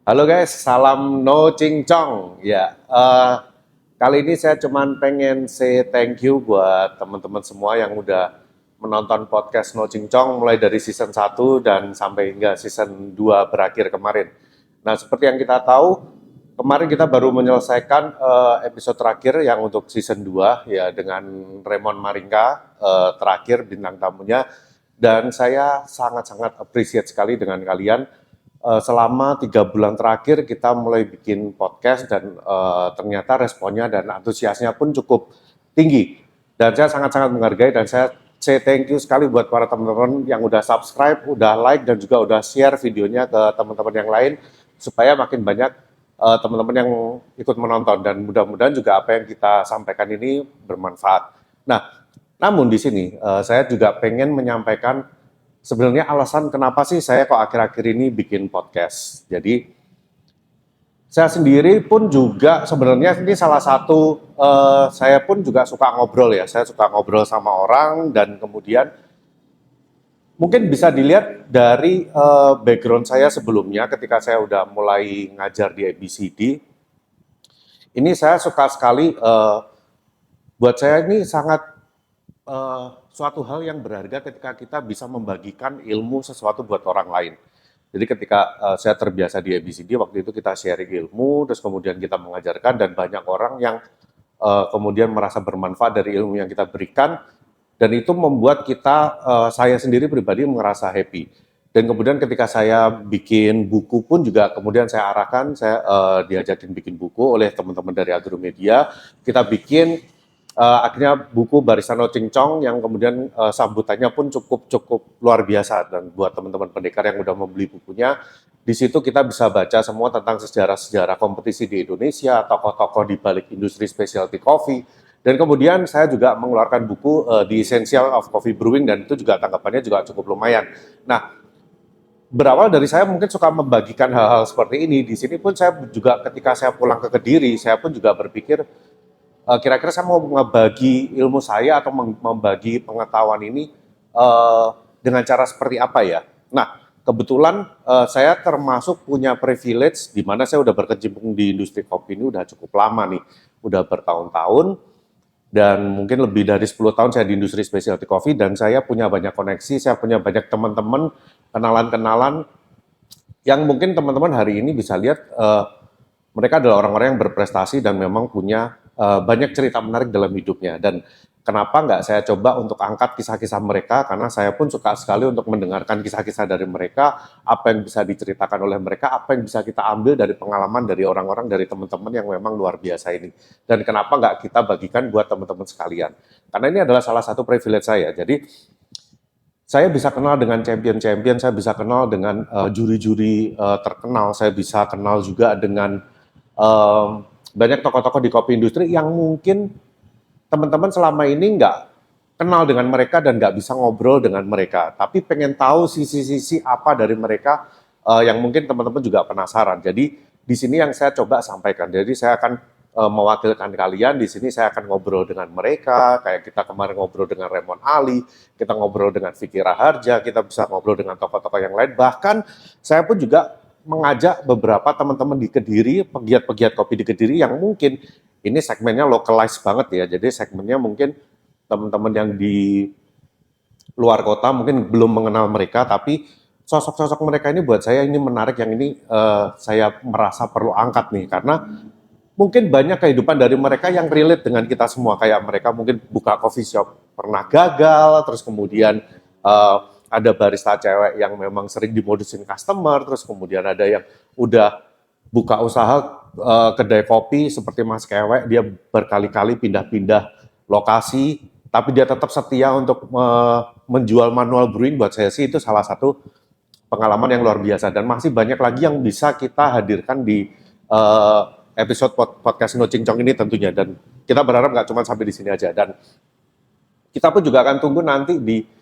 Halo guys, salam no cincong. Ya, kali ini saya cuman pengen say thank you buat teman-teman semua yang udah menonton podcast no cincong mulai dari season 1 dan sampai hingga season 2 berakhir kemarin. Nah, seperti yang kita tahu, kemarin kita baru menyelesaikan episode terakhir yang untuk season 2 ya dengan Raymond Maringka terakhir bintang tamunya, dan saya sangat-sangat appreciate sekali dengan kalian. Selama 3 bulan terakhir kita mulai bikin podcast dan ternyata responnya dan antusiasnya pun cukup tinggi. Dan saya sangat-sangat menghargai dan saya say thank you sekali buat para teman-teman yang udah subscribe, udah like dan juga udah share videonya ke teman-teman yang lain supaya makin banyak teman-teman yang ikut menonton, dan mudah-mudahan juga apa yang kita sampaikan ini bermanfaat. Nah, namun di sini saya juga pengen menyampaikan sebenarnya alasan kenapa sih saya kok akhir-akhir ini bikin podcast. Jadi saya sendiri pun juga sebenarnya ini salah satu, saya pun juga suka ngobrol ya. Saya suka ngobrol sama orang dan kemudian mungkin bisa dilihat dari background saya sebelumnya ketika saya udah mulai ngajar di ABCD. Ini saya suka sekali, buat saya ini sangat suatu hal yang berharga ketika kita bisa membagikan ilmu sesuatu buat orang lain. Jadi ketika saya terbiasa di ABCD, waktu itu kita sharing ilmu, terus kemudian kita mengajarkan, dan banyak orang yang kemudian merasa bermanfaat dari ilmu yang kita berikan, dan itu membuat kita, saya sendiri pribadi merasa happy. Dan kemudian ketika saya bikin buku pun juga kemudian saya arahkan, saya diajakin bikin buku oleh teman-teman dari Agromedia, kita bikin akhirnya buku Barisan No Cincong yang kemudian sambutannya pun cukup luar biasa, dan buat teman-teman pendekar yang udah membeli bukunya, di situ kita bisa baca semua tentang sejarah-sejarah kompetisi di Indonesia, tokoh-tokoh di balik industri specialty coffee, dan kemudian saya juga mengeluarkan buku The Essential of Coffee Brewing, dan itu juga tanggapannya juga cukup lumayan. Nah, berawal dari saya mungkin suka membagikan hal-hal seperti ini. Di sini pun saya juga ketika saya pulang ke Kediri, saya pun juga berpikir kira-kira saya mau ngebagi ilmu saya atau membagi pengetahuan ini dengan cara seperti apa ya. Nah, kebetulan saya termasuk punya privilege di mana saya udah berkecimpung di industri kopi ini udah cukup lama nih, udah bertahun-tahun, dan mungkin lebih dari 10 tahun saya di industri specialty coffee, dan saya punya banyak koneksi, saya punya banyak teman-teman, kenalan-kenalan yang mungkin teman-teman hari ini bisa lihat mereka adalah orang-orang yang berprestasi dan memang punya banyak cerita menarik dalam hidupnya. Dan kenapa nggak saya coba untuk angkat kisah-kisah mereka, karena saya pun suka sekali untuk mendengarkan kisah-kisah dari mereka, apa yang bisa diceritakan oleh mereka, apa yang bisa kita ambil dari pengalaman dari orang-orang, dari teman-teman yang memang luar biasa ini. Dan kenapa nggak kita bagikan buat teman-teman sekalian. Karena ini adalah salah satu privilege saya. Jadi saya bisa kenal dengan champion-champion, saya bisa kenal dengan juri-juri terkenal, saya bisa kenal juga dengan banyak tokoh-tokoh di kopi industri yang mungkin teman-teman selama ini nggak kenal dengan mereka dan nggak bisa ngobrol dengan mereka, tapi pengen tahu sisi-sisi apa dari mereka yang mungkin teman-teman juga penasaran. Jadi di sini yang saya coba sampaikan. Jadi saya akan mewakilkan kalian di sini. Saya akan ngobrol dengan mereka, kayak kita kemarin ngobrol dengan Raymond Ali, kita ngobrol dengan Vicky Raharja, kita bisa ngobrol dengan tokoh-tokoh yang lain. Bahkan saya pun juga mengajak beberapa teman-teman di Kediri, pegiat-pegiat kopi di Kediri yang mungkin ini segmennya localized banget ya. Jadi segmennya mungkin teman-teman yang di luar kota mungkin belum mengenal mereka, tapi sosok-sosok mereka ini buat saya ini menarik, yang ini saya merasa perlu angkat nih, karena mungkin banyak kehidupan dari mereka yang relate dengan kita semua. Kayak mereka mungkin buka coffee shop pernah gagal, terus kemudian ada barista cewek yang memang sering dimodusin customer, terus kemudian ada yang udah buka usaha kedai kopi seperti Mas Kewek, dia berkali-kali pindah-pindah lokasi, tapi dia tetap setia untuk menjual manual brewing. Buat saya sih itu salah satu pengalaman yang luar biasa, dan masih banyak lagi yang bisa kita hadirkan di episode podcast No Cincong ini tentunya, dan kita berharap nggak cuma sampai di sini aja, dan kita pun juga akan tunggu nanti di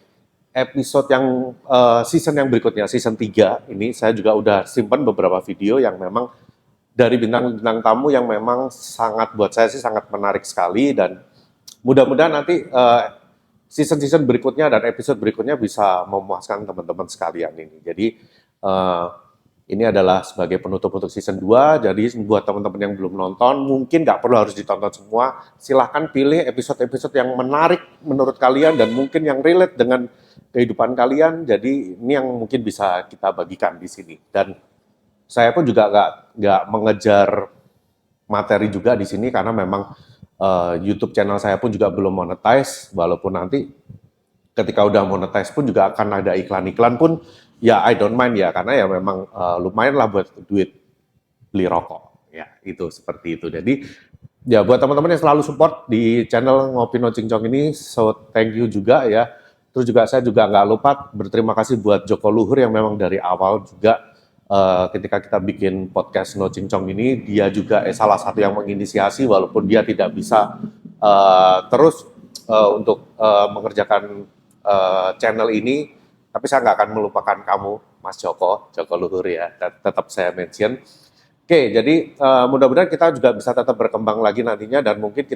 episode yang season yang berikutnya, season 3 ini saya juga udah simpan beberapa video yang memang dari bintang-bintang tamu yang memang sangat, buat saya sih sangat menarik sekali, dan mudah-mudahan nanti season-season berikutnya dan episode berikutnya bisa memuaskan teman-teman sekalian ini. Jadi Ini adalah sebagai penutup untuk season 2, jadi buat teman-teman yang belum nonton, mungkin nggak perlu harus ditonton semua, silahkan pilih episode-episode yang menarik menurut kalian dan mungkin yang relate dengan kehidupan kalian, jadi ini yang mungkin bisa kita bagikan di sini. Dan saya pun juga nggak mengejar materi juga di sini karena memang YouTube channel saya pun juga belum monetize, walaupun nanti ketika udah monetize pun juga akan ada iklan-iklan pun ya I don't mind ya, karena ya memang lumayan lah buat duit beli rokok ya, itu seperti itu. Jadi ya buat teman-teman yang selalu support di channel Ngopi No Cincong ini, so thank you juga ya. Terus juga saya juga nggak lupa berterima kasih buat Joko Luhur yang memang dari awal juga ketika kita bikin podcast No Cincong ini, dia juga salah satu yang menginisiasi walaupun dia tidak bisa terus untuk mengerjakan channel ini, tapi saya nggak akan melupakan kamu, Mas Joko Luhur ya, tetap saya mention. Oke, jadi mudah-mudahan kita juga bisa tetap berkembang lagi nantinya dan mungkin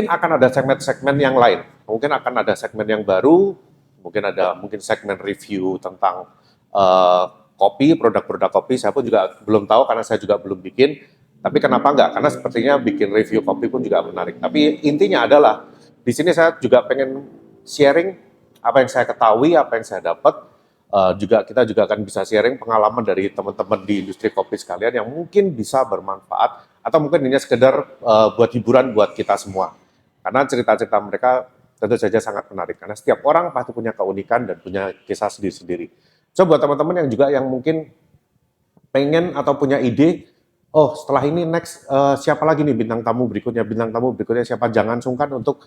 akan ada segmen-segmen yang lain, mungkin akan ada segmen yang baru, mungkin segmen review tentang kopi, produk-produk kopi. Saya pun juga belum tahu karena saya juga belum bikin. Tapi kenapa enggak? Karena sepertinya bikin review kopi pun juga menarik. Tapi intinya adalah di sini saya juga pengen sharing apa yang saya ketahui, apa yang saya dapat. Kita juga akan bisa sharing pengalaman dari teman-teman di industri kopi sekalian yang mungkin bisa bermanfaat atau mungkin hanya sekedar buat hiburan buat kita semua. Karena cerita-cerita mereka tentu saja sangat menarik karena setiap orang pasti punya keunikan dan punya kisah sendiri-sendiri. So buat teman-teman yang juga yang mungkin pengen atau punya ide, oh setelah ini next siapa lagi nih bintang tamu berikutnya siapa, jangan sungkan untuk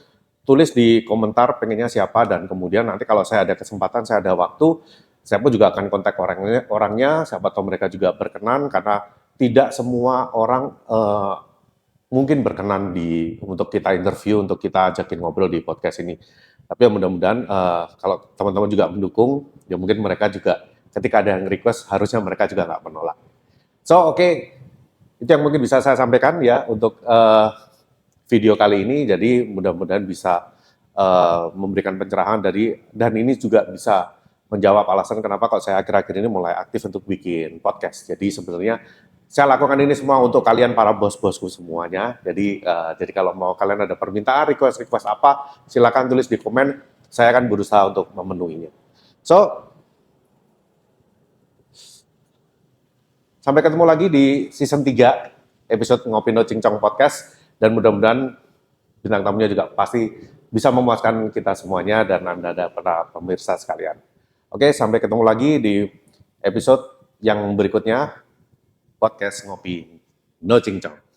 tulis di komentar pengennya siapa, dan kemudian nanti kalau saya ada kesempatan, saya ada waktu, saya pun juga akan kontak orangnya, siapa tahu mereka juga berkenan, karena tidak semua orang mungkin berkenan untuk kita interview, untuk kita ajakin ngobrol di podcast ini. Tapi ya mudah-mudahan kalau teman-teman juga mendukung, ya mungkin mereka juga ketika ada yang request, harusnya mereka juga nggak menolak. So oke, itu yang mungkin bisa saya sampaikan ya untuk video kali ini. Jadi mudah-mudahan bisa memberikan pencerahan dan ini juga bisa menjawab alasan kenapa kalau saya akhir-akhir ini mulai aktif untuk bikin podcast. Jadi sebenarnya saya lakukan ini semua untuk kalian para bos-bosku semuanya. Jadi kalau mau kalian ada permintaan, request apa, silakan tulis di komen. Saya akan berusaha untuk memenuhinya. So, sampai ketemu lagi di season 3 episode Ngopi No Cincong Podcast, dan mudah-mudahan bintang tamunya juga pasti bisa memuaskan kita semuanya dan Anda para pemirsa sekalian. Oke, sampai ketemu lagi di episode yang berikutnya podcast Ngopi No Cincong.